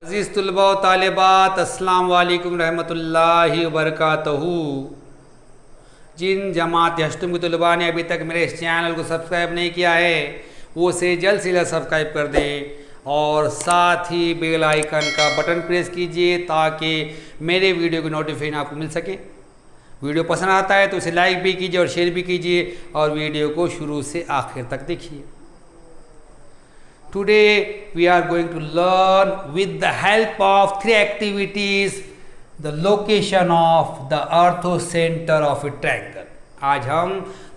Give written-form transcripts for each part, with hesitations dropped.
अज़ीज़ तुलबा व तालिबात, अस्सलाम वालेकुम रहमतुल्लाहि व बरकातहू। जिन जमात हश्तुम के तुलबा ने अभी तक मेरे इस चैनल को सब्सक्राइब नहीं किया है वो से जल्द से जल्द सब्सक्राइब कर दें और साथ ही बेल आइकन का बटन प्रेस कीजिए ताकि मेरे वीडियो की नोटिफिकेशन आपको मिल सके। वीडियो पसंद आता है तो इसे लाइक भी कीजिए और शेयर भी कीजिए और वीडियो को शुरू से आखिर तक देखिए। Today we are going to learn with the help of three activities the location of the orthocenter of a triangle। आज हम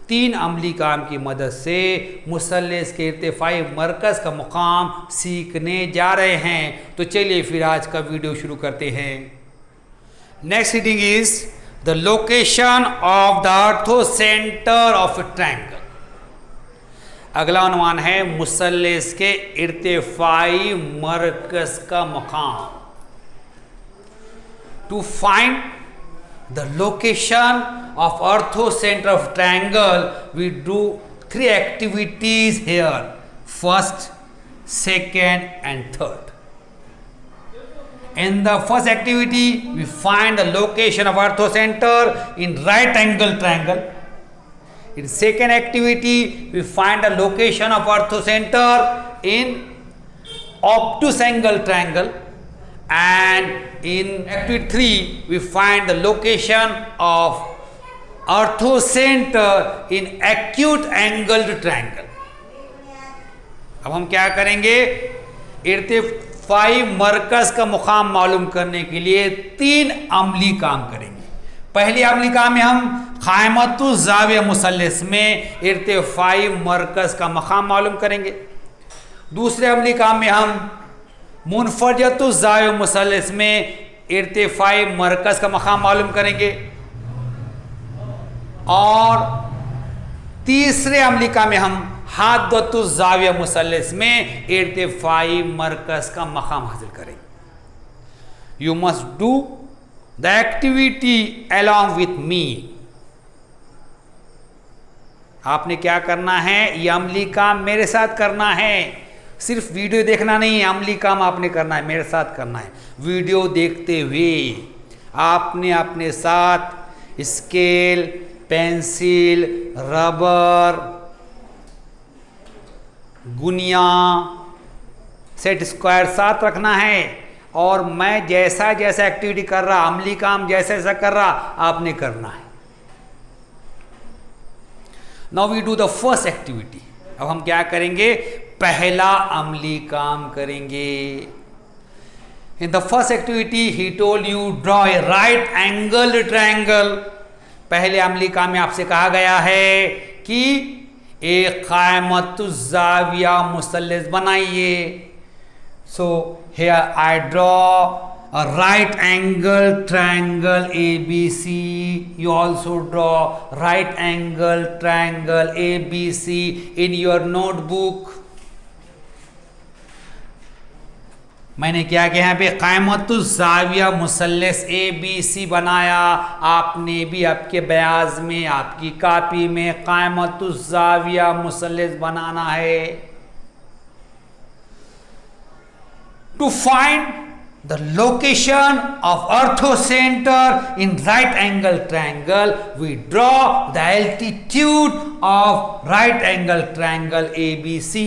तीन अमली काम की मदद से मुसल्लस के इर्तिफाई मरकज़ का मुकाम सीखने जा रहे हैं। तो चलिए फिर आज का वीडियो शुरू करते हैं। Next reading is the location of the orthocentre of a triangle. अगला अनुमान है मुसल्लस के इर्तिफाई मरकज़ का मुकाम। To find the location of orthocentre of triangle we do three activities here, first, second and third. In the first activity we find the location of orthocenter in right angle triangle. In second activity we find the location of orthocenter in obtuse angle triangle, and in activity 3 we find the location of orthocenter in acute angled triangle. अब हम क्या करेंगे, इर्तिफाई मरकज़ का मुकाम मालूम करने के लिए तीन अमली काम करेंगे। पहली अमली काम में हम क़ाइमतुज़ ज़ाविया मुसल्लस में इर्तिफाई मरकज़ का मकाम मालूम करेंगे। दूसरे अमली काम में हम मुनफ़रजतुज़ ज़ाविया मुसल्लस में इर्तिफाई मरकज़ का मकाम मालूम करेंगे। और तीसरे अमली काम में हम हादतुज़ ज़ाविया मुसल्लस में इर्तिफाई मरकज़ का मकाम हासिल करेंगे। You must do the activity along with me. आपने क्या करना है, ये अमली काम मेरे साथ करना है। सिर्फ वीडियो देखना नहीं है, अमली काम आपने करना है, मेरे साथ करना है। वीडियो देखते हुए आपने अपने साथ स्केल, पेंसिल, रबर, गुनिया, सेट स्क्वायर साथ रखना है और मैं जैसा जैसा एक्टिविटी कर रहा, अमली काम जैसा जैसा कर रहा, आपने करना है। Now we do the first activity. अब हम क्या करेंगे, पहला अमली काम करेंगे। In the first activity he told you draw a right angle triangle. पहले अमली काम में आपसे कहा गया है कि एक क़ाइमतुज़ ज़ाविया मुसल्लस बनाइए। So here I draw a right angle triangle ABC. You also draw right angle triangle ABC in your notebook. मैंने क्या किया, यहाँ पे क़ाइमतुज़ ज़ाविया मुसल्लस ABC बनाया। आपने भी आपके बयाज में, आपकी कापी में क़ाइमतुज़ ज़ाविया मुसल्लस बनाना है। To find the location of orthocenter in right angle triangle, we draw the altitude of right angle triangle ABC.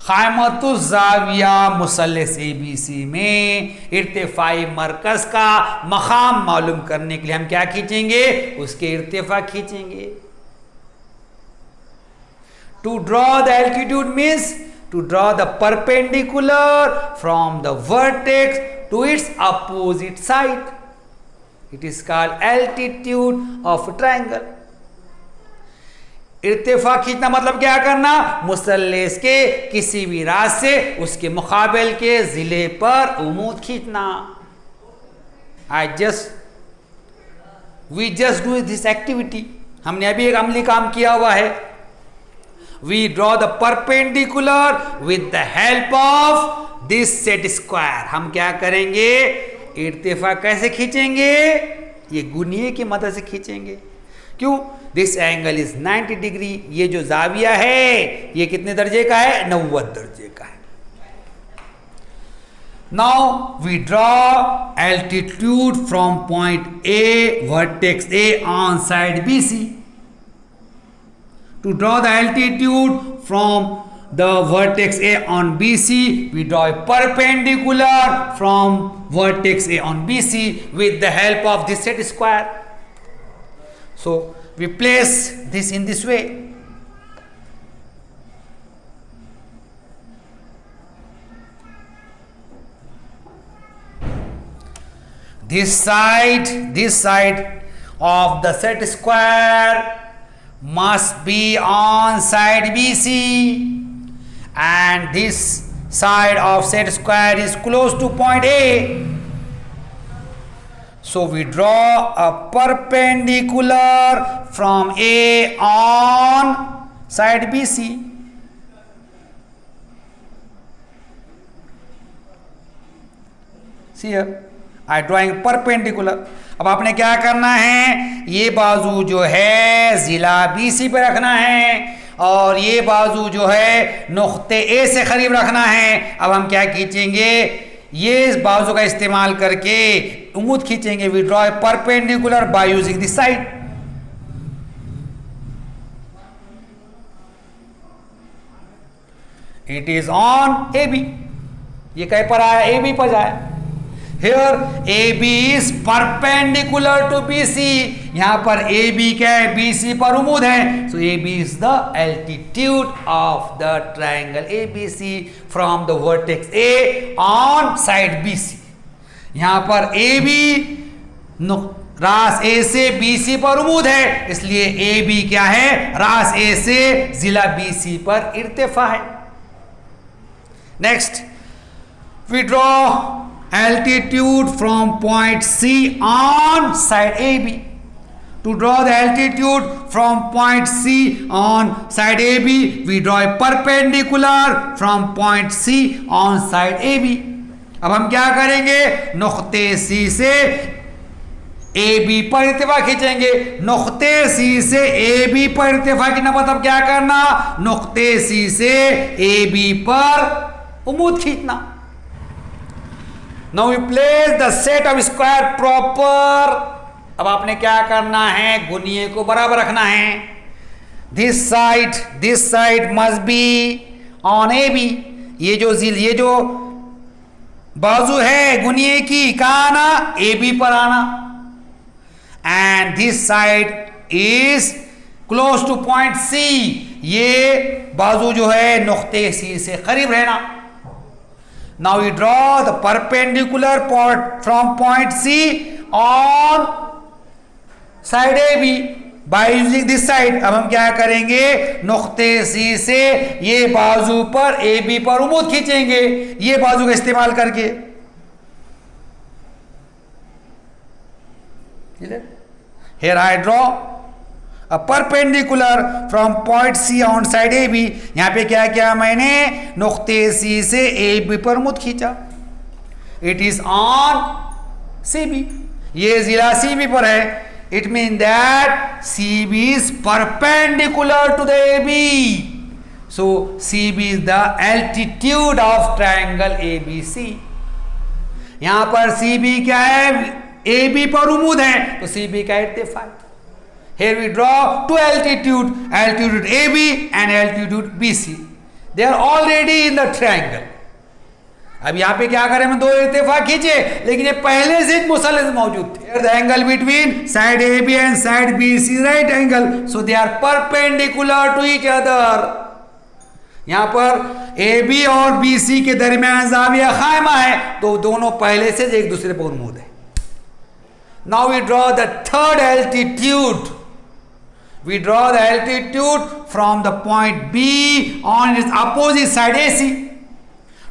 क़ाइमतुज़ ज़ाविया मुसल्लस ABC में इर्तिफाई मरकज़ का मकाम मालूम करने के लिए हम क्या खींचेंगे, उसके इर्तिफा खींचेंगे। To draw the altitude means to draw the perpendicular from the vertex to its opposite side. It is called altitude of a triangle. इर्तिफा खींचना मतलब क्या करना, मुसल्लस के किसी भी राज से उसके मुकाबिल के ज़िले पर उमूद खींचना। We just do this activity। हमने अभी एक अमली काम किया हुआ है। We draw the perpendicular with the help of this set square। हम क्या करेंगे, इर्तिफा कैसे खींचेंगे, ये गुनिये की मदद से खींचेंगे। क्यों, दिस एंगल इज 90 डिग्री। ये जो जाविया है ये कितने दर्जे का है, 90 दर्जे का है। Now we draw altitude from point A, vertex A on side BC. To draw the altitude from the vertex A on BC, we draw a perpendicular from vertex A on BC with the help of this set square. So we place this in this way. This side of the set square must be on side BC, and this side of set square is close to point A. So we draw a perpendicular from A on side BC. See here, I drawing perpendicular. अब आपने क्या करना है, ये बाजू जो है जिला BC पे रखना है और ये बाजू जो है नुक्ते A से करीब रखना है. अब हम क्या खींचेंगे, ये इस बाजू का इस्तेमाल करके उंगूठ खींचेंगे. We draw a perpendicular by using this side. It is on AB. ये कहीं पर आया, AB पर जाए. Here AB is perpendicular to BC. यहां पर AB क्या है, BC पर उम्मूद है. So AB is the altitude of the triangle ABC from the vertex A on side BC. यहां पर AB रास A से BC पर उम्मूद है, इसलिए AB क्या है, रास A से जिला BC पर इर्तिफा है. Next we draw altitude from point C on side AB. To draw the altitude from point C on side AB, we draw a perpendicular from point C on side AB. अब हम क्या करेंगे, नुक्ते C से AB पर इर्तिफा खींचेंगे. नुक्ते C से AB पर इर्तिफा की मतलब क्या करना, नुक्ते C से AB पर उम्मूद खींचना. Now we place the set of square proper. अब आपने क्या करना है, गुनिये को बराबर रखना है. This side must be on AB. ये जो बाजू है गुनिये की, कहाँ आना, AB पर आना. And this side is close to point C. ये बाजू जो है नुक्ते C से करीब रहना. Now we draw the perpendicular part from point C on side AB by using this side. अब हम क्या करेंगे, नुक्ते C से ये बाजू पर AB पर उम्मूद खींचेंगे, ये बाजू का इस्तेमाल करके. Here I draw a perpendicular from point C on side AB. यहां पे क्या किया मैंने, नुक्ते C से AB पर मुद खींचा. It is on CB. ये जिला CB पर है. It means that CB is perpendicular to the AB. So CB is the altitude of triangle ABC. यहां पर CB क्या है, AB पर उम्मूद है, तो CB का इर्तिफा है. Here we draw two altitude AB and altitude BC. They are already in the triangle. अब यहाँ पे क्या करें, हम दो इर्तिफा खींचे, लेकिन ये पहले से मुसल्लस मौजूद थे. The angle between side AB and side BC is right angle, so they are perpendicular to each other. यहाँ पर AB और BC के दरमियान ज़ाविया क़ाइमा है, तो दोनों पहले से एक दूसरे पर उम्मूद है. Now we draw the third altitude. We draw the altitude from the point B on its opposite side AC.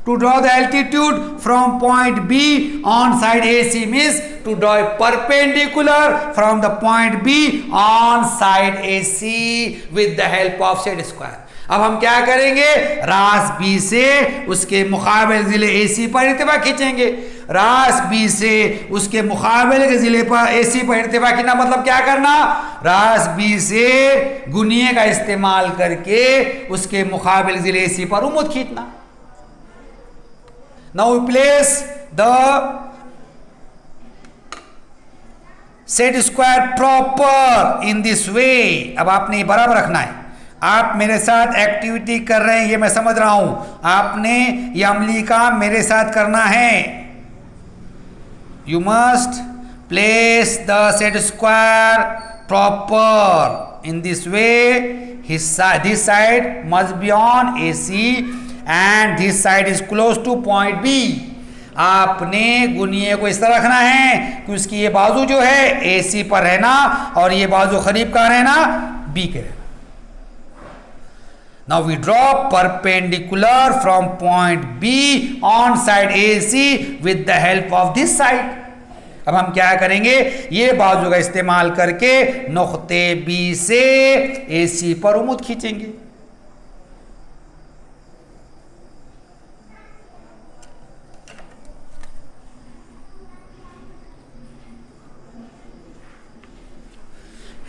To draw the altitude from point B on side AC means to draw a perpendicular from the point B on side AC with the help of set square. अब हम क्या करेंगे, रास B से उसके मुकाबिल जिले AC पर इर्तिफा खींचेंगे. रास B से उसके मुकाबिल के जिले पर AC पर इर्तिफा खींचना मतलब क्या करना, रास B से गुनिये का इस्तेमाल करके उसके मुकाबिल जिले AC पर उम्मूद खींचना. Now we place the set square proper in this way. अब आपने ये बराबर रखना है। आप मेरे साथ एक्टिविटी कर रहे हैं, ये मैं समझ रहा हूं, आपने ये अमली काम मेरे साथ करना है। You must place the set square proper in this way. This side must be on AC and this side is close to point B। आपने गुनिये को इस तरह रखना है कि उसकी ये बाजू जो है AC पर रहना और ये बाजू करीब का रहना B के रहना। Now we draw perpendicular from point B on side AC with the help of this side। अब हम क्या करेंगे, ये बाजू का इस्तेमाल करके नुक्ते B से AC पर उम्मीद खींचेंगे।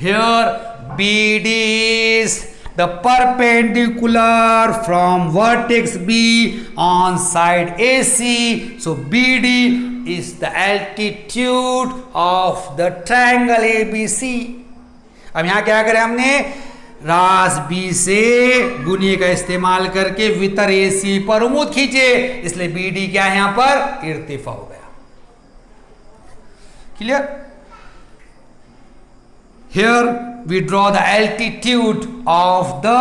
Here BD is the perpendicular from vertex B on side AC. So BD is the altitude of the triangle ABC। अब यहाँ क्या करें हमने, रास B से गुनिये का इस्तेमाल करके वितर AC पर उम्मीद खींचे, इसलिए BD क्या है यहाँ पर इर्तिफा हो गया। Clear? Here we draw the altitude of the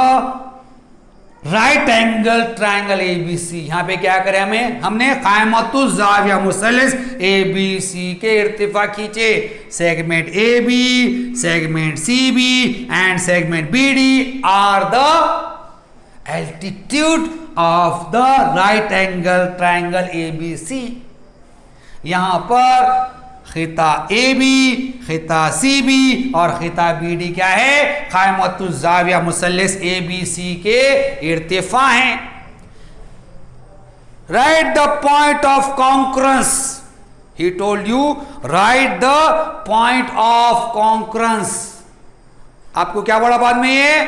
right angle triangle ABC। यहाँ पे क्या करें हमने कायमतुल ज़ाविया मुसल्लस ABC के इर्तिफा खींचे। Segment AB, segment CB and segment BD are the altitude of the right angle triangle ABC। यहाँ पर खिता AB, खिता CB और खिता BD क्या है, कायमतुल ज़ाविया मुसल्लस ABC के इर्तिफा हैं। Right the point of concurrence. He told you right the point of concurrence. आपको क्या बोला बाद में, ये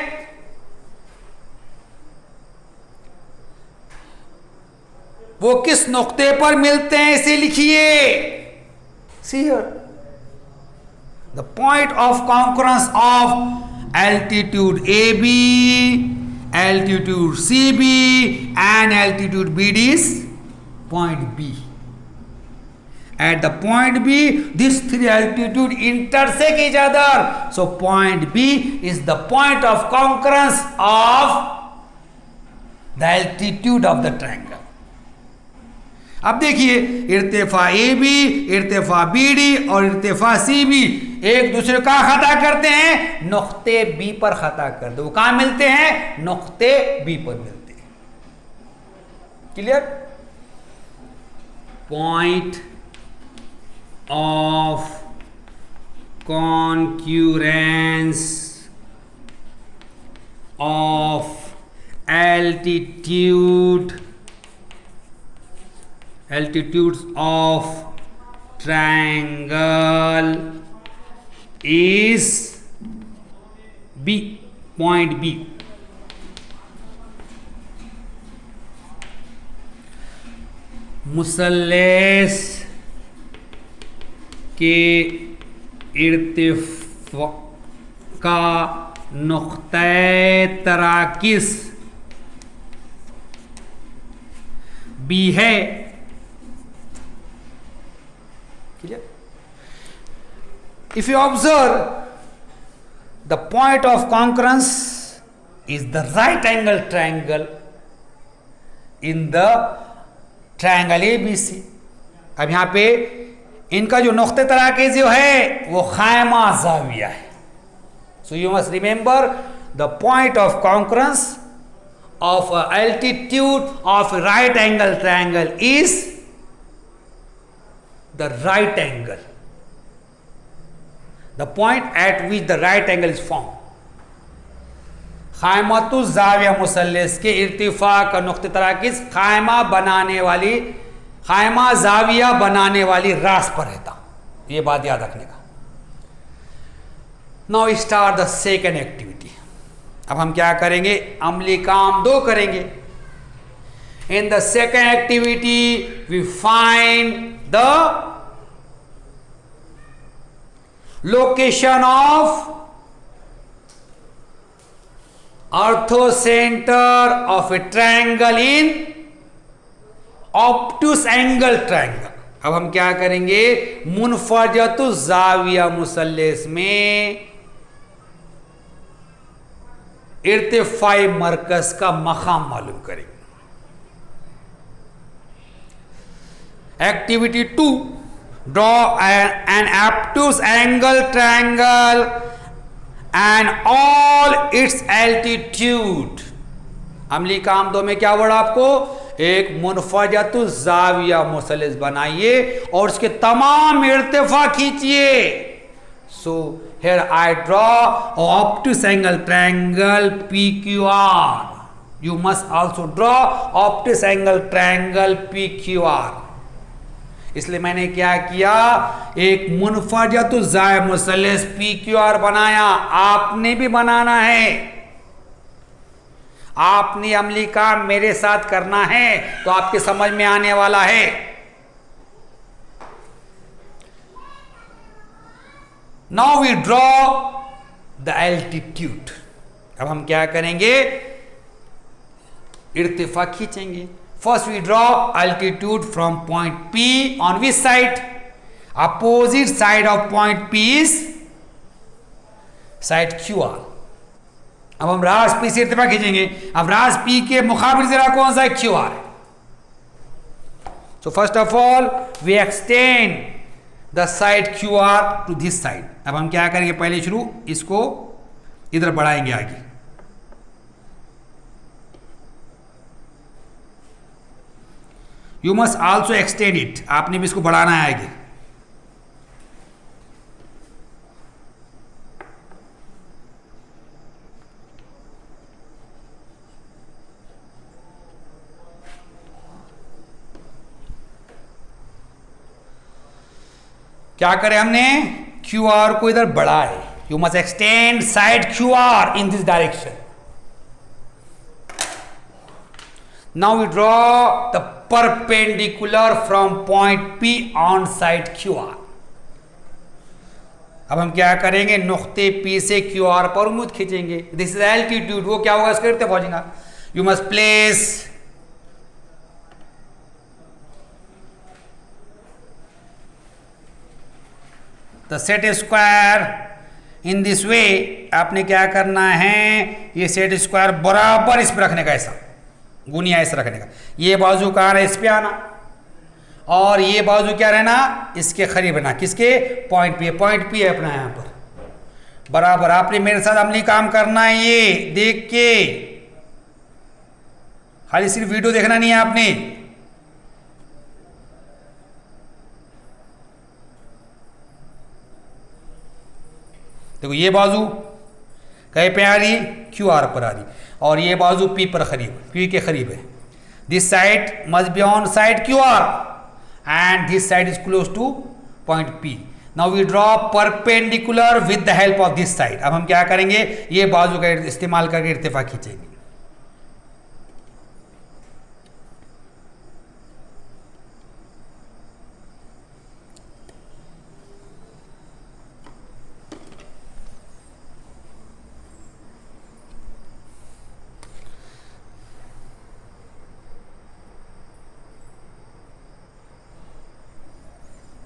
वो किस नुक्ते पर मिलते हैं इसे लिखिए। See here, the point of concurrence of altitude AB, altitude CB and altitude BD is point B. At the point B, these three altitude intersect each other. So point B is the point of concurrence of the altitude of the triangle। अब देखिए, इर्तिफा AB, इर्तिफा BD और इर्तिफा CB एक दूसरे का खता करते हैं, नुक्ते B पर खता करते। वो कहां मिलते हैं, नुक्ते B पर मिलते हैं। Clear? Point of concurrence of altitudes of triangle is B, point B। मुसल्लस के इर्तिफा का नुक्ते तराकिस B है। If you observe, the point of concurrence is the right angle triangle in the triangle ABC। अब यहाँ पे इनका जो नुक्ते तराके जो है वो खायमा ज़ाविया है। So you must remember the point of concurrence of altitude of a right angle triangle is the right angle, the point at which the right angle is formed। खायमतुल ज़ाविया मुसल्लस के इर्तिफा का नुक्ते तराकिस खायमा ज़ाविया बनाने वाली रास पर रहता। ये बात याद रखने का। Now start the second activity. अब हम क्या करेंगे, अमली काम 2 करेंगे। In the second activity, we find the location of orthocenter of a triangle in obtuse angle triangle. अब हम क्या करेंगे, मुनफरजतु जाविया मुसल्लस में इर्तिफाई मरकज का मकाम मालूम करेंगे. Activity 2, draw an obtuse angle triangle and all its altitude. अमली काम 2 में क्या वर्ड आपको, एक मुनफरजतु जाविया मुसल्लस बनाइए और उसके तमाम इर्तिफा खींचिए. सो here I draw an obtuse angle triangle PQR. You must also draw obtuse angle triangle PQR. इसलिए मैंने क्या किया, एक मुनफरजतु जाय मुसल्लस PQR बनाया. आपने भी बनाना है. आपने अमली काम मेरे साथ करना है तो आपके समझ में आने वाला है. Now we draw the altitude. अब हम क्या करेंगे, इर्तिफा खींचेंगे. First we draw altitude from point P on which side, opposite side of point P is side QR. अब हम रास P से इर्तिफा खींचेंगे. अब रास P के मुकाबिल जरा कौन सा है, QR. So first of all we extend the side QR to this side. अब हम क्या करेंगे, पहले शुरू इसको इधर बढ़ाएंगे आगे. You must also extend it. आपने भी इसको बढ़ाना है आगे. क्या करें हमने, QR को इधर बढ़ाए. You must extend side QR in this direction. Now we draw the perpendicular from point P on side QR. अब हम क्या करेंगे, नुक्ते P से QR पर उम्मीद खींचेंगे. This is altitude. वो क्या होगा, इसके इर्तिफा पहुंचेगा. You must place the set square in this वे. आपने क्या करना है, ये सेट स्क्वायर बराबर इस पर रखने का, ऐसा गुनिया ऐसा रखने का. ये बाजू कहाँ है, इस पे आना, और ये बाजू क्या रहना, इसके करीब रहना. किसके, पॉइंट P. पॉइंट P है अपना यहाँ पर बराबर. आपने मेरे साथ अमली काम करना है, ये देख के, खाली सिर्फ वीडियो देखना नहीं है आपने. देखो ये बाजू कहीं पे आ रही, QR पर आ रही, और ये बाजू P पर करीब, P के करीब है. This side must be on side QR and this side is close to point P. Now we draw perpendicular with the help of this side. अब हम क्या करेंगे, ये बाजू का इस्तेमाल करके इर्तिफा खींचेंगे.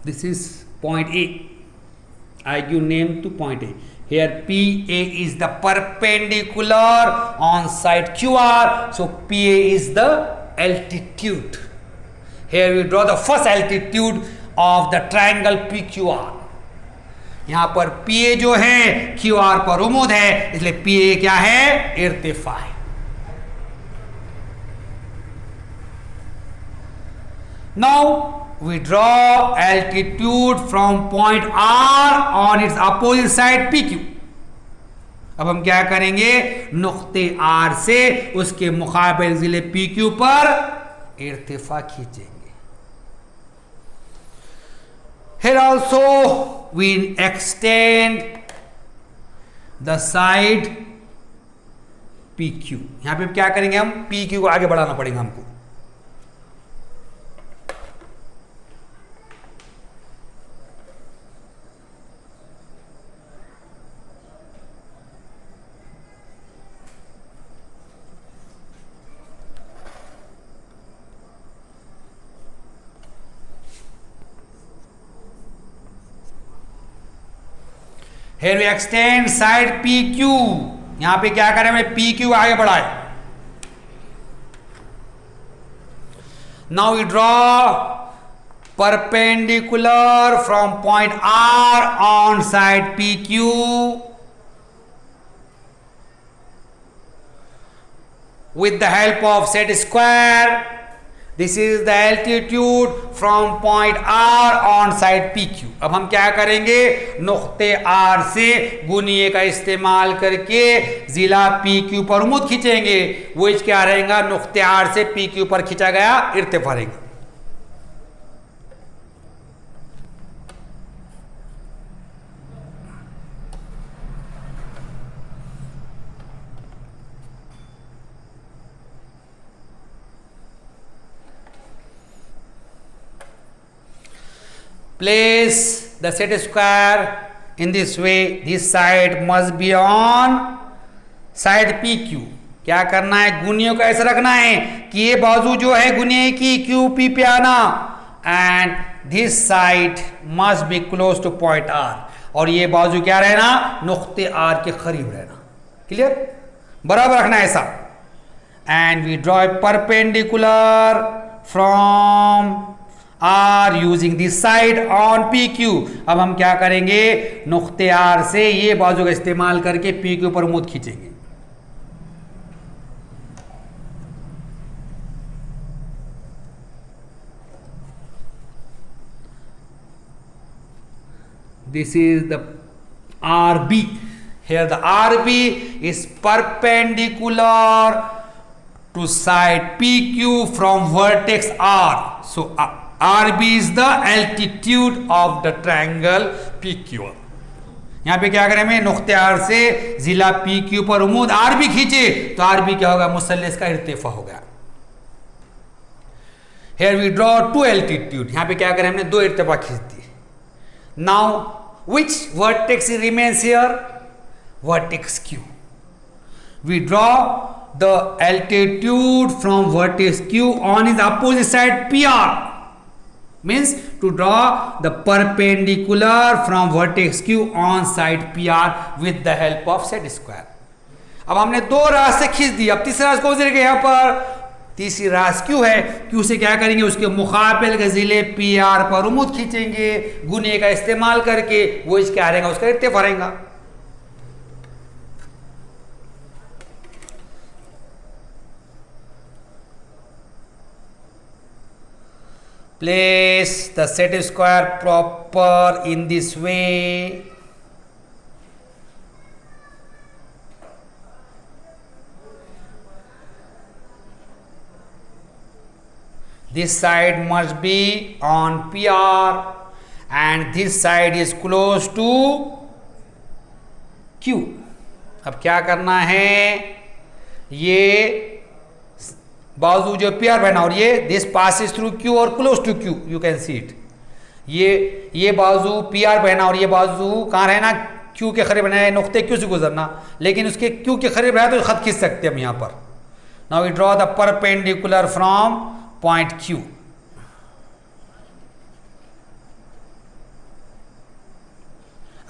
This is point A. I give name to point A. Here PA is the perpendicular on side QR. So PA is the altitude. Here we draw the first altitude of the triangle PQR. यहाँ पर PA जो है QR पर उमूद है, इसलिए PA क्या है, इर्तिफा है. Now we draw altitude from point R on its opposite side PQ. अब हम क्या करेंगे, नुक्ते R से उसके मुकाबिल जिले PQ पर इर्तिफा खींचेंगे. Here also we extend the side PQ. यहां पे क्या करेंगे हम, PQ को आगे बढ़ाना पड़ेगा हमको. Here we extend side PQ. यहां पे क्या करें, हमने PQ आगे बढ़ाए. Now we draw perpendicular from point R on side PQ with the help of set square. This is the altitude from point R on side PQ. अब हम क्या करेंगे, नुक्ते R से गुनिये का इस्तेमाल करके जिला PQ पर उम्मीद खींचेंगे. वो क्या रहेगा, नुक्ते R से PQ पर खींचा गया इर्तिफा रहेगा. Place the set square in this way. This side must be on side PQ. क्या करना है, गुनियों को ऐसा रखना है कि ये बाजू जो है गुनिये की QP पे आना. And this side must be close to point R. और ये बाजू क्या रहना, नुक्ते R के करीब रहना. क्लियर, बराबर रखना ऐसा. And we draw perpendicular from R using this side on PQ. अब हम क्या करेंगे, नुक्ते R से ये बाजू का इस्तेमाल करके PQ पर उम्मीद खींचेंगे. This is the RB. Here the RB is perpendicular to side PQ from vertex R. So RB is the altitude of the triangle PQ. यहाँ पे क्या करें, हमें नुक्ते R से जिला PQ पर उम्मीद RB खींचे तो RB क्या होगा, मुसल्लस का इर्तिफा होगा. Here we draw two altitude. यहाँ पे क्या करें, हमने दो इर्तिफा खींच दिए. Now which vertex remains here? Vertex Q. We draw the altitude from vertex Q on its opposite side PR. Means to draw the perpendicular from vertex Q on side PR with the help of set square. अब हमने दो रास्ते खींच दिए. अब तीसरा रास्ता कौन से रहेगा, यहाँ पर तीसरी रास्ता Q है. Q से क्या करेंगे, उसके मुकाबिल के जिले PR पर उम्मीद खींचेंगे गुने का इस्तेमाल करके. वो इस क्या रहेगा, उसका इर्तिफा रहेगा. Place the set square proper in this way. This side must be on PR and this side is close to Q. अब क्या करना है, ये बाजू जो PR बना और ये दिस पासिस थ्रू Q और close to Q. You can see it. ये बाजू PR बना और ये बाजू कहाँ रहना, Q के करीब रहना है, नुक्ते Q से गुजरना. लेकिन उसके Q के करीब रहा तो खत खींच सकते हैं हम यहाँ पर. Now we draw the perpendicular from point Q.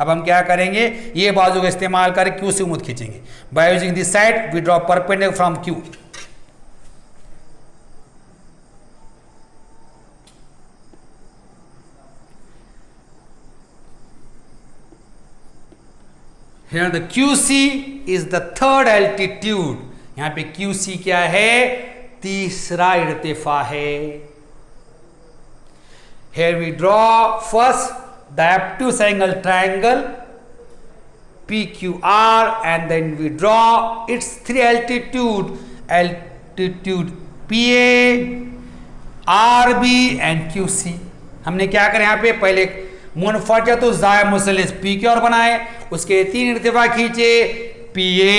अब हम क्या करेंगे, ये बाजू का इस्तेमाल करके Q से उम्मीद खींचेंगे. By using this side we draw perpendicular from Q. Here the QC is the third altitude. यहाँ पे QC क्या है, तीसरा इर्तिफा है. Here we draw first the obtuse angle triangle PQR and then we draw its three altitude PA, RB and QC. हमने क्या करें, यहाँ पे पहले मुनफरजत ज़ाय मुसल्लस PQ बनाए, उसके तीन इर्तिफा खींचे PA,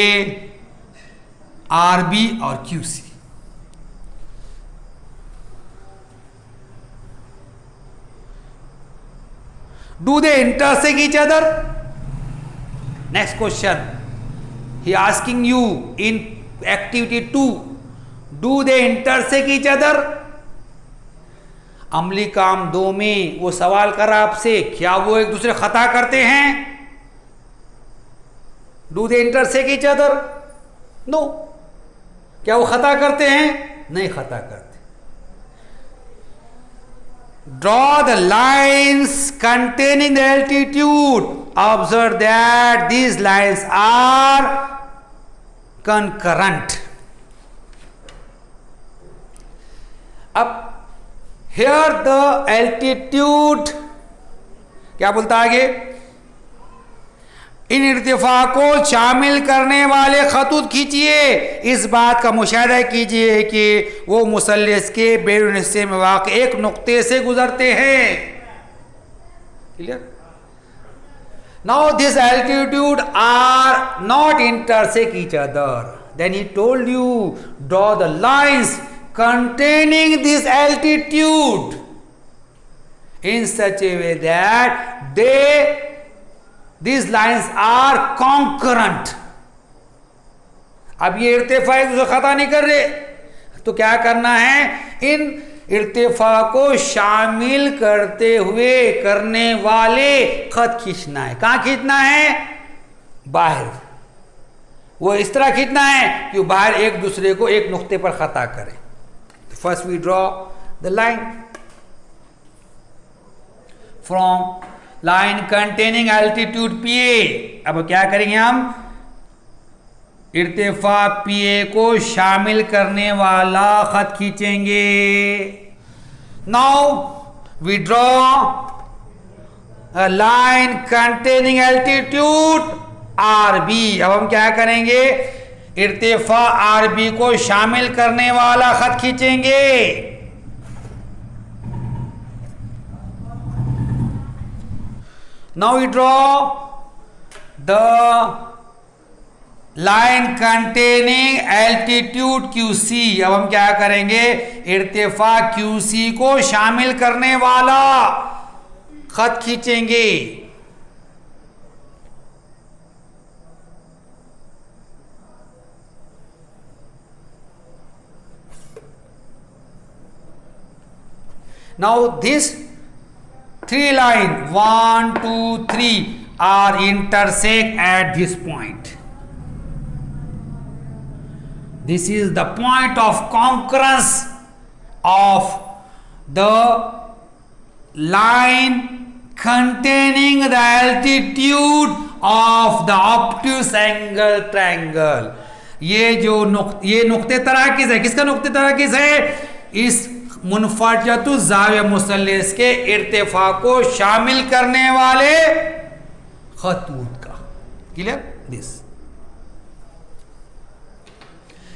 RB और QC. Do they intersect each other? Next question. He asking you in activity 2. Do they intersect each other? अमली काम 2 में वो सवाल कर रहा आपसे, क्या वो एक दूसरे खता करते हैं? Do they intersect each other? No. क्या वो खता करते हैं? नहीं खता करते। Draw the lines containing the altitude, observe that these lines are concurrent. अब हियर द एल्टीट्यूड क्या बोलता है आगे? इन इर्तिफा को शामिल करने वाले खतूत खींचिए। इस बात का मुशाहिदा कीजिए कि वो मुसल्लस के बैरून हिस्से में वाक़ एक नुक्ते से गुजरते हैं। Clear? Now this altitude are not intersect each other, then he told you draw the lines containing this altitude in such a way that these lines are concurrent. अब ये इर्तिफा एक दूसरे खता नहीं कर रहे, तो क्या करना है? इन इर्तिफा को शामिल करते हुए करने वाले खत खींचना है। कहाँ खींचना है? बाहर। वो इस तरह खींचना है कि बाहर एक दूसरे को एक नुक्ते पर खता करे। First we draw the line from line containing altitude PA. अब क्या करेंगे हम? इर्तिफा PA को शामिल करने वाला खत खींचेंगे। Now we draw a line containing altitude RB. अब हम क्या करेंगे? इर्तिफा आरबी को शामिल करने वाला खत खींचेंगे। Now we draw the line containing altitude QC। अब हम क्या करेंगे? इर्तिफा QC को शामिल करने वाला खत खींचेंगे। Now this three line 1, 2, 3 are intersect at this point. This is the point of concurrence of the line containing the altitude of the obtuse angle triangle. ये नुक्ते तराकीज़ है। किसका नुक्ते तराकीज़ है? इस मुनफरजतु ज़ाविया मुसल्लस के इर्तिफा को शामिल करने वाले खतूत का। Clear? This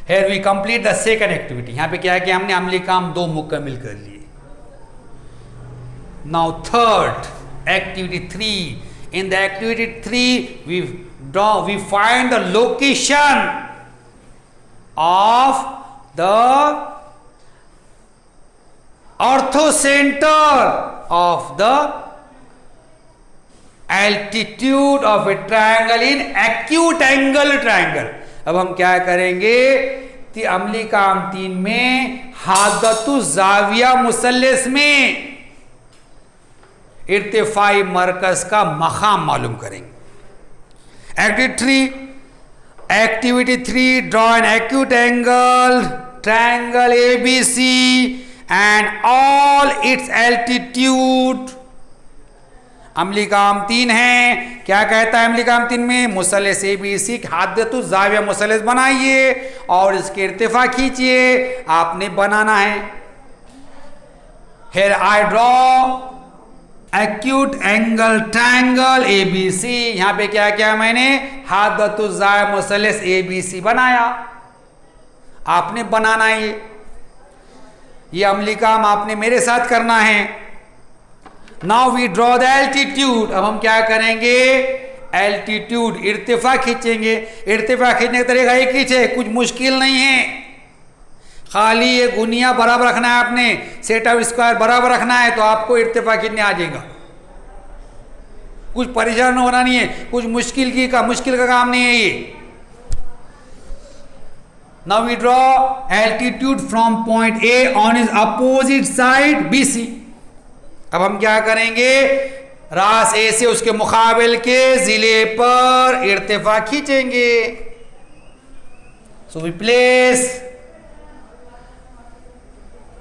here we complete the second activity. यहां पे क्या है कि हमने अमली काम 2 मुकम्मल कर लिए। Now third activity 3। In the activity 3 we find the location of the orthocenter of the altitude of a triangle in acute angle triangle. अब हम क्या करेंगे? अमली काम 3 में हादतु ज़ाविया मुसल्लस में इर्तिफाई मरकज का मकाम मालूम करेंगे। Activity 3 draw an acute angle triangle ABC and all its altitude। अमली काम 3 है। क्या कहता है अमली काम 3 में? मुसल्लस ABC हादतु ज़ाविया मुसल्लस बनाइए और इसके इर्तिफा खींचिए। आपने बनाना है। Here I draw acute angle triangle ABC। यहां पे क्या किया मैंने? हादतु ज़ाविया मुसल्लस ABC बनाया। आपने बनाना है। ये अमली काम आपने मेरे साथ करना है। Now we draw the altitude. अब हम क्या करेंगे? एल्टीट्यूड इर्तिफा खींचेंगे। इर्तिफा खींचने का तरीका एक ही है, कुछ मुश्किल नहीं है। खाली ये गुनिया बराबर रखना है, आपने सेट ऑफ स्क्वायर बराबर रखना है तो आपको इर्तिफा खींचने आ जाएगा। कुछ परेशान होना नहीं है, कुछ मुश्किल का काम नहीं है ये। Now we draw altitude from point A on its opposite side BC। अब हम क्या करेंगे? रास ए से उसके मुकाबिल के जिले पर इर्तिफा खींचेंगे। So we place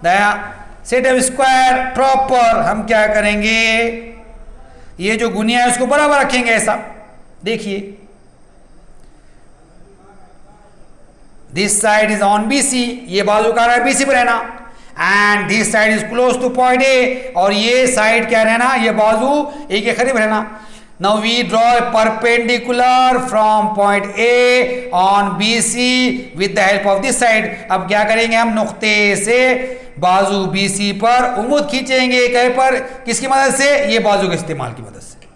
the set of square proper. हम क्या करेंगे, ये जो गुनिया है उसको बराबर रखेंगे ऐसा। देखिए this side is on BC, ये बाजू का रहा है BC पर रहना, and this side is close to point A, और ये साइड क्या रहना, ये बाजू A के करीब रहना। Now we draw a perpendicular from point A on BC with the help of this side. अब क्या करेंगे, हम नुक्ते से बाजू BC पर उम्मीद खींचेंगे। कहीं पर, किसकी मदद से, ये बाजू के इस्तेमाल की मदद से।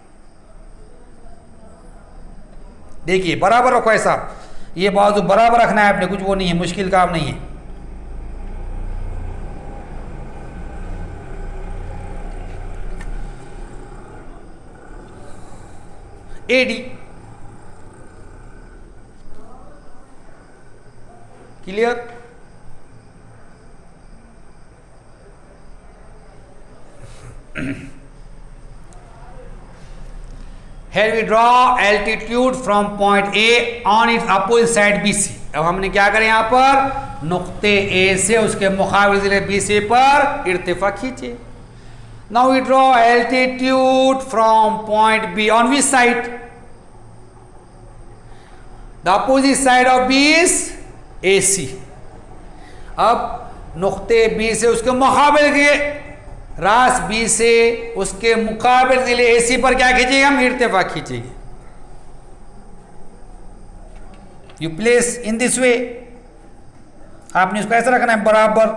देखिए बराबर रखो ऐसा, ये बाजू बराबर रखना है आपने, कुछ वो नहीं है, मुश्किल काम नहीं है। AD clear. Here we draw altitude from point A on its opposite side BC। अब हमने क्या करें, यहाँ पर नुक्ते A से उसके मुकाबिल जिले BC पर इर्तिफा खींचे। Now we draw altitude from point B on which side? The opposite side of B is AC। अब नुक्ते B से उसके मुकाबिल के रास B से उसके मुकाबिल जिले AC पर क्या खींचेंगे, हम इर्तिफा खींचेंगे। यू प्लेस इन दिस वे, आपने इसको ऐसा रखना है बराबर।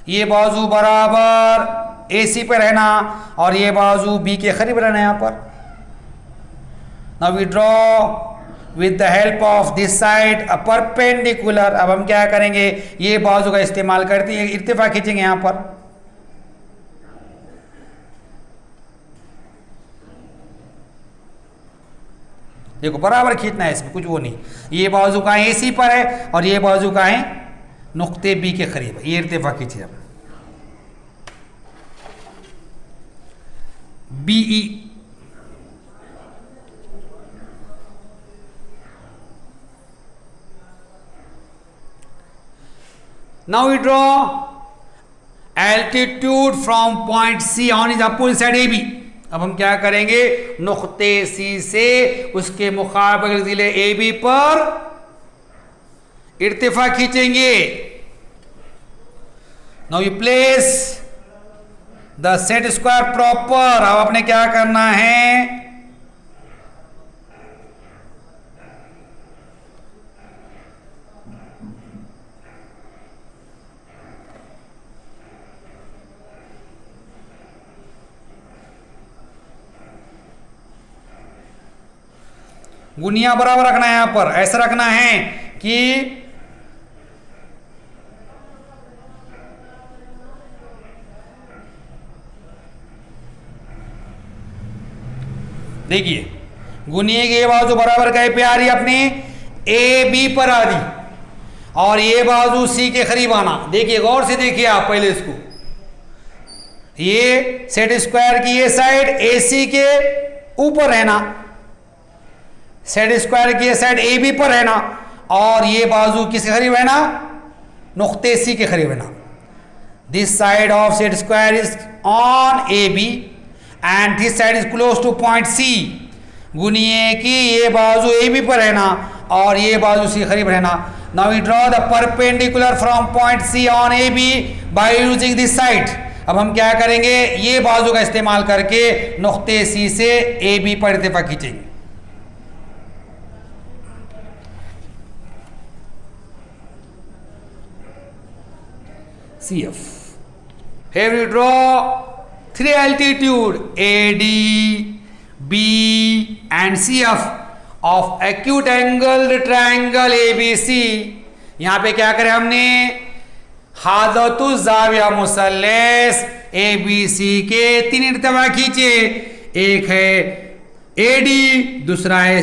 ये बाजू बराबर AC पर रहना और ये बाजू B के करीब रहना यहाँ पर। Now we draw with the help of this side a perpendicular. अब हम क्या करेंगे, ये बाजू का इस्तेमाल करते हैं, इर्तिफा खींचेंगे यहाँ पर। देखो बराबर खींचना है, इसमें कुछ वो नहीं। ये बाजू का AC पर है और ये बाजू का है नुक्ते B के करीब है, ये इर्तिफा खींचिए हम। BE now we draw altitude from point C on its opposite side AB। अब हम क्या करेंगे, नुक्ते C से उसके मुकाबिल जिले AB पर इर्तिफा खींचेंगे। Now you place the set square proper. अब आपने क्या करना है, गुनिया बराबर रखना है, यहां पर ऐसा रखना है कि देखिए गुनिये की ये बाजू बराबर कहीं पे आ रही है, अपनी AB पर आ रही और ये बाजू C के करीब आना। देखिए गौर से देखिए आप पहले इसको, ये सेट स्क्वायर की ये साइड AC के ऊपर रहना, सेट स्क्वायर की ये साइड AB पर रहना और ये बाजू किसके करीब है ना, नुक्ते C के करीब है ना। This side of set square is on AB and this side is close to point C। गुनिये की ये बाजू AB पर रहना और ये बाजू C करीब रहना। Now we draw the perpendicular from point C on AB by using this side. अब हम क्या करेंगे, ये बाजू का इस्तेमाल करके नुक्ते C से AB पर इर्तिफा खींचेंगे। CF। Here we draw three altitude AD, B and CF of acute angle triangle ABC। यहां पे क्या करें हमने, हादतु जाविया मुसल्लस ABC के तीन इर्तिफा खींचे, एक है AD, दूसरा है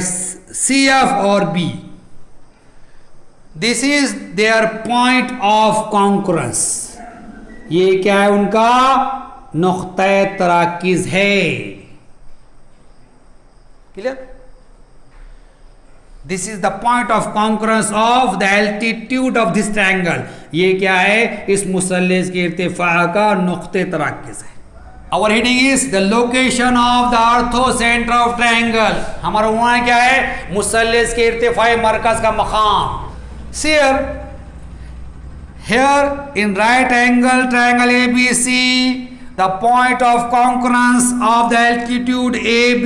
CF और B। This is their point of concurrence। ये क्या है उनका नुक्ता तराकीज है। Clear? This is the point of concurrence of the altitude of this triangle. ये क्या है? इस मुसल्लस के इर्तिफा का नुक्ते तराकीज है। Our heading is the location of the orthocenter of triangle। हमारा उन्होंने क्या है? मुसल्लस के इर्तिफाई मरकज का मकाम। Here in right angle triangle ABC, the point of concurrence of the altitude AB,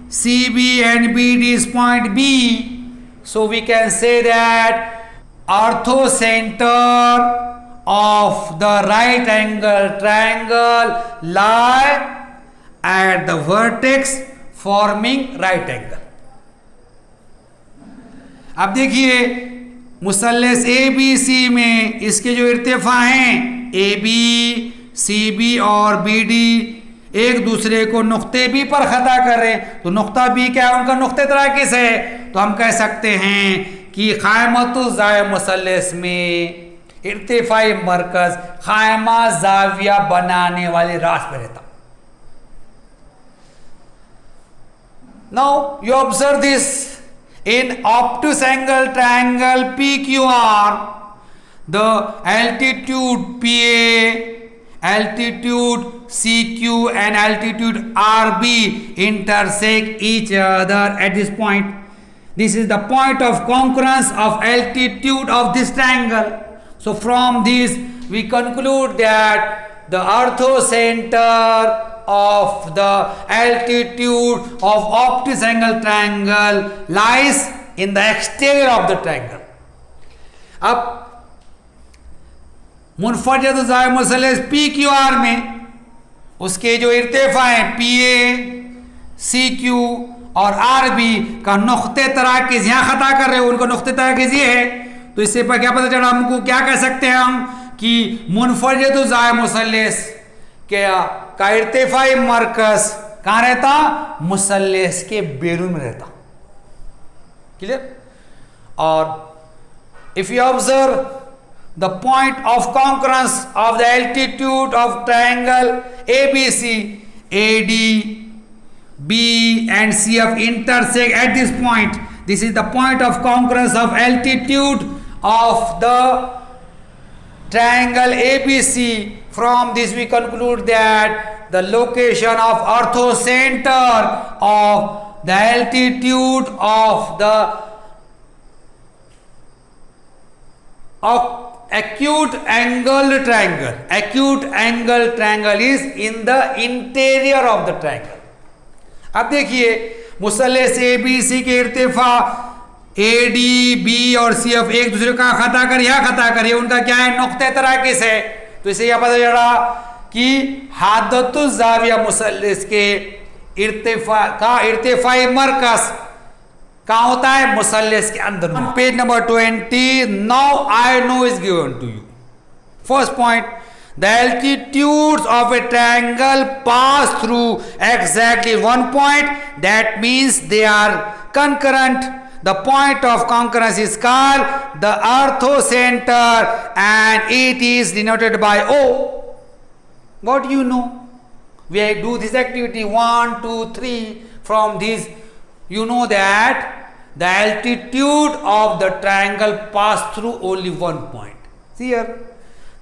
CB and BD is point B. So we can say that orthocenter of the right angle triangle lie at the vertex forming right angle। अब देखिए मुसल्लस ABC में इसके जो इर्तिफा हैं AB, CB और BD एक दूसरे को नुक्ते B पर खता कर रहे हैं, तो नुक्ता B क्या है? उनका नुक्ते तराकिस है। तो हम कह सकते हैं कि क़ाइमतुज़ ज़ाया मुसल्लस में इर्तिफाई मरकज क़ाइमा ज़ाविया बनाने वाले रास पे रहता। Now you observe this in obtuse angle triangle PQR, the altitude PA, altitude CQ and altitude RB intersect each other at this point. This is the point of concurrence of altitude of this triangle. So from this we conclude that the orthocenter of the altitude of obtuse angle triangle lies in the exterior of the triangle। अब मुनफरद ज़ाया मुसल्लस PQR में उसके जो इर्तिफा हैं PA, CQ और RB का नुक्ते तराकीज़ यहाँ खता कर रहे हो, उनको नुक्ते तराकीज़ ये है। तो इससे पर क्या पता चला हमको? क्या कह सकते हैं हम कि मुनफरद ज़ाया मुसल्लस का इर्तिफाई मरकज कहाँ रहता? मुसल्लस के बैरून में रहता। क्लियर? और if you observe the point of concurrence of the altitude of triangle ABC, AD, B and CF intersect at this point. This is the point of concurrence of altitude of the triangle ABC. From this we conclude that the location of orthocenter of the altitude of the acute angle triangle is in the interior of the triangle। अब देखिए मुसल्लस ABC के इर्तिफा AD, B और CF एक दूसरे का खता कर यहाँ खता करे, उनका क्या है? नुक्ते तराकिस है। तो इसे यह पता चला कि हादतुज़ ज़ाविया मुसल्लस के इर्तिफाई मरकज कहाँ होता है? मुसल्लस के अंदर। Page number 20 now I know is given to you. First point, the altitudes of a triangle pass through exactly one point, that means they are concurrent. The point of concurrence is called the orthocenter and it is denoted by O. What do you know? We do this activity 1, 2, 3. From this you know that the altitude of the triangle pass through only one point. See here,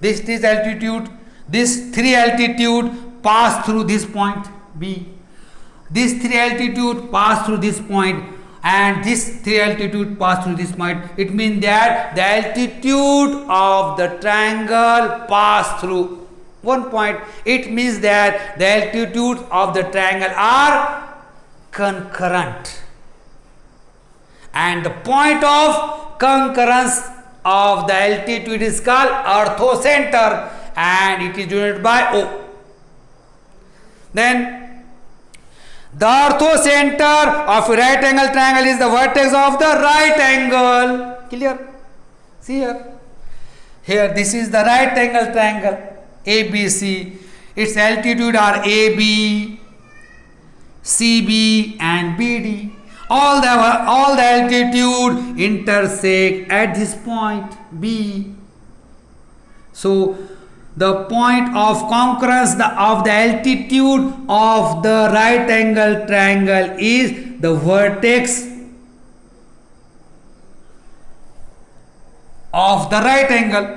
this altitude, this 3 altitude pass through this point B. This 3 altitude pass through this point and this 3 altitude pass through this point. It means that the altitude of the triangle pass through one point. It means that the altitude of the triangle are concurrent, and the point of concurrence of the altitude is called orthocenter and it is denoted by O. Then the orthocenter of a right angle triangle is the vertex of the right angle. Clear? See here. Here this is the right angle triangle ABC. Its altitude are AB, CB and BD. All the altitude intersect at this point B. So the point of concurrence of the altitude of the right angle triangle is the vertex of the right angle.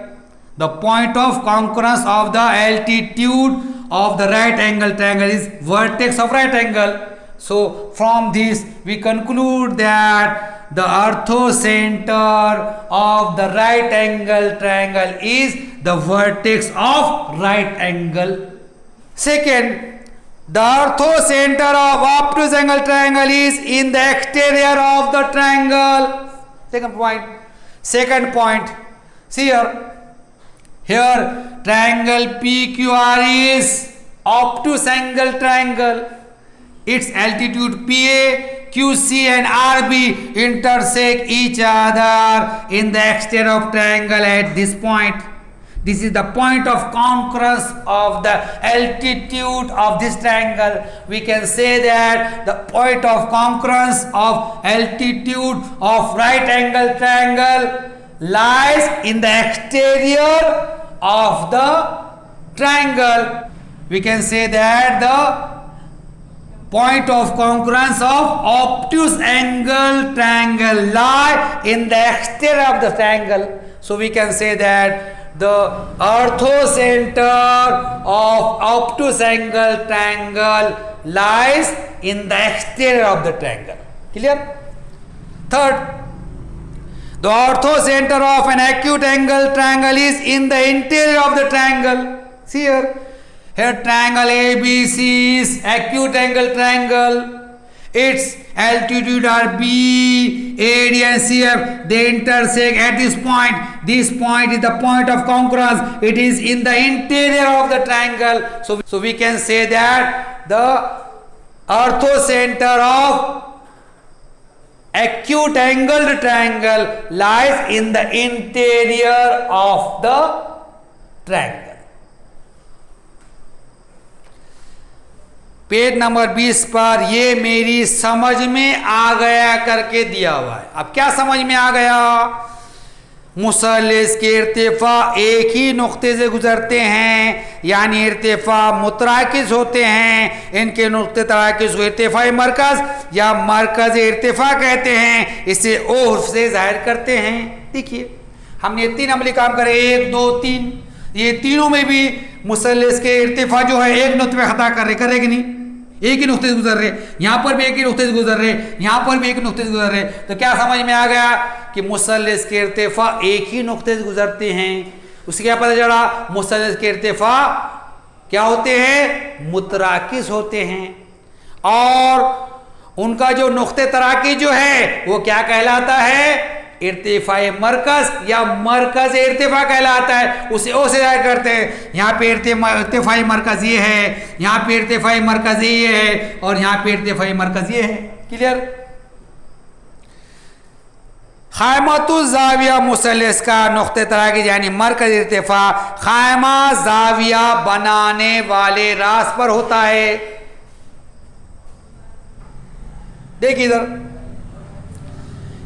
The point of concurrence of the altitude of the right angle triangle is vertex of right angle. So from this we conclude that the orthocenter of the right angle triangle is the vertex of right angle. Second, the orthocenter of obtuse angle triangle is in the exterior of the triangle. Second point, see here triangle PQR is obtuse angle triangle. Its altitude PA, QC and RB intersect each other in the exterior of triangle at this point. This is the point of concurrence of the altitude of this triangle. We can say that the point of concurrence of altitude of right angle triangle lies in the exterior of the triangle. We can say that the point of concurrence of obtuse angle triangle lie in the exterior of the triangle. So we can say that the orthocenter of obtuse angle triangle lies in the exterior of the triangle. Clear? Third, the orthocenter of an acute angle triangle is in the interior of the triangle. See here. Here triangle ABC is acute angle triangle. Its altitude are B, AD and CF. They intersect at this point. This point is the point of concurrence. It is in the interior of the triangle. So we can say that the orthocenter of acute angled triangle lies in the interior of the triangle. Page number 20 पर ये मेरी समझ में आ गया करके दिया हुआ है. अब क्या समझ में आ गया? मुसल्लिस के इर्तिफा एक ही नुक्ते से गुजरते हैं, यानी इर्तिफा मुतराकिस होते हैं. इनके नुक्ते तराकिस को इर्तिफाई मरकज या मरकज इर्तिफा कहते हैं. इसे उर्फ से जाहिर करते हैं. देखिए हमने 3 अमली काम करे, 1 2 3. ये तीनों में भी मुसल्लिस के इर्तिफा जो है एक नुक्ते पे खता कर रहे, करेगी नहीं, एक ही नुक्ते से गुजर रहे. यहां पर भी एक ही नुक्ते से गुजर रहे, यहां पर भी एक नुक्ते से गुजर रहे. तो क्या समझ में आ गया कि मुसल्लिस के इर्तिफा एक ही नुक्ते से गुजरते हैं. उससे क्या पता चला? मुसल्लिस के इर्तिफा क्या होते हैं? मुतराकिस होते हैं. और उनका जो नुक्ते तराकी जो है वो क्या कहलाता है? इर्तिफाई मरकज या मरकज इर्तिफा कहलाता है. उसे ओ से जाहिर करते हैं. यहाँ पे इर्तिफाई मरकज ये है, यहाँ पे इर्तिफाई मरकज ये है, और यहाँ पे इर्तिफाई मरकज ये है. क्लियर? खायमतुल जाविया मुसल्लिस का नुक्ते तराकी यानी मरकज इर्तिफा खायमा जाविया बनाने वाले रास पर होता है. देखिए इधर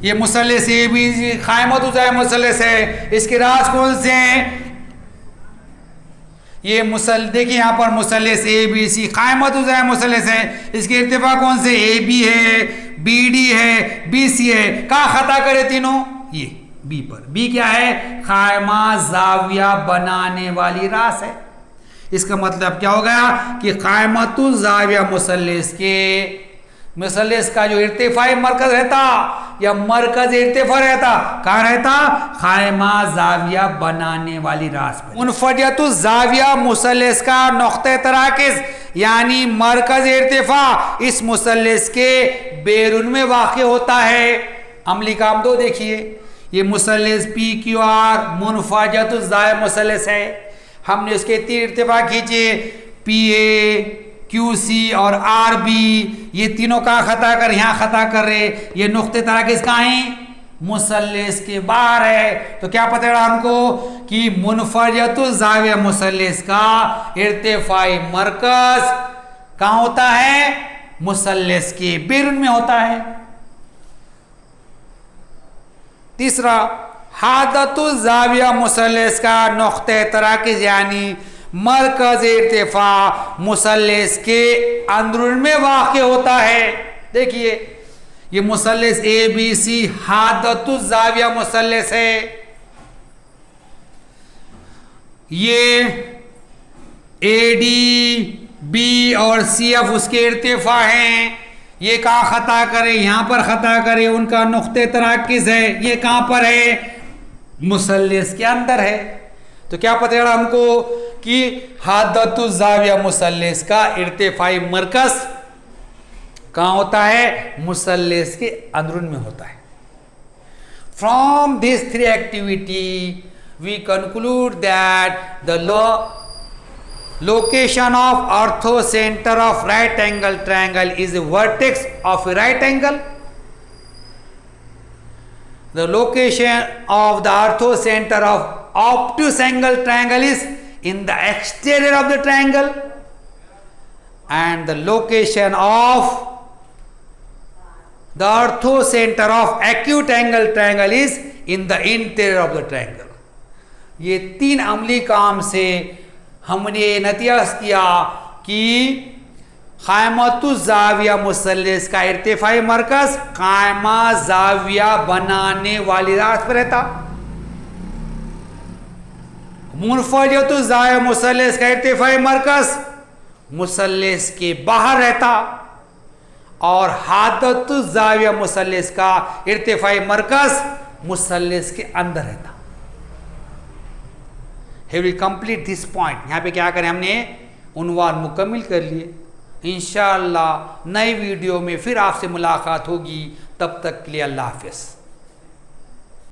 ये मुसल्लिस ए बी खायमतुल जाविया मुसल्लिस है. इसके रास कौन से हैं? ये देखिए यहाँ पर मुसल्लिस ए बी सी खायमतुल जाविया मुसल्लिस है. इसके इर्तिफा कौन से? ए बी है, बी डी है, बी सी है. कहाँ खता करे तीनों? ये बी पर. बी क्या है? खायमा जाविया बनाने वाली रास है. इसका मतलब क्या हो गया कि खायमतुल जाविया मुसल्लिस का जो इर्तिफाई मरकज रहता या मरकज इर्तिफा रहता, कहाँ रहता? खायमा जाविया बनाने वाली रास पर. मुनफरियतुल जाविया मुसल्लिस का नुक्ते तराकिस यानी मरकज इर्तिफा इस मुसल्लिस के बैरून में वाक़ होता है. अमली काम 2 देखिए. ये मुसल्लिस पी क्यू आर मुनफरियतुल जाविया मुसल्लिस है. हमने उसके 3 इर्तिफा खींचे, पी ए, QC और RB. ये तीनों का खता कर यहाँ खता कर रहे. ये नुक्ते तराकिस कहाँ हैं? मुसल्लिस के बाहर है. तो क्या पता चला हमको कि मुनफरियतुल जाविया मुसल्लिस का इर्तिफाई मरकज कहाँ होता है? मुसल्लिस के बैरून में होता है. तीसरा, हादतु जाविया मुसल्लस का नुक्ते तराकिज़ यानी मरकज इर्तिफा मुसल्लस के अंदरून में वाक़ होता है। देखिए ये मुसल्लस ए बी सी हादतु जाविया मुसल्लस है। ये ए डी बी और सी एफ उसके इर्तिफा हैं। ये कहाँ खता करे, यहाँ पर खता करे, उनका नुक्ते तराकिज़ है। ये कहाँ पर है, मुसल्लस के अंदर है। तो क्या पता चला हमको कि हादतु जाविया मुसल्लस का इर्तिफाई मरकज कहाँ होता है, मुसल्लस के अंदरून में होता है। From this three activity we conclude that the location of orthocenter of right angle triangle is a vertex of a right angle. The location of the orthocenter of obtuse angle triangle is in the exterior of the triangle, and the location of the orthocenter of acute angle triangle is in the interior of the triangle. ये तीन अमली काम से हमने नतीजा किया कि क़ाइमतु जाविया मुसल्लस का इर्तिफाई मरकज क़ाइमा जाविया बनाने वाली रात पर रहता। मुनफरजतु जाविया मुसल्लस का इर्तिफाई मरकज मुसल्लस के बाहर रहता और हादतु जाविया मुसल्लस का इर्तिफाई मरकज मुसल्लस के अंदर रहता। He will complete this point. यहाँ पे क्या करें, हमने उन्वान मुकम्मिल कर लिए। इंशाअल्लाह नई वीडियो में फिर आपसे मुलाकात होगी। तब तक के लिए अल्लाह हाफ़िज़।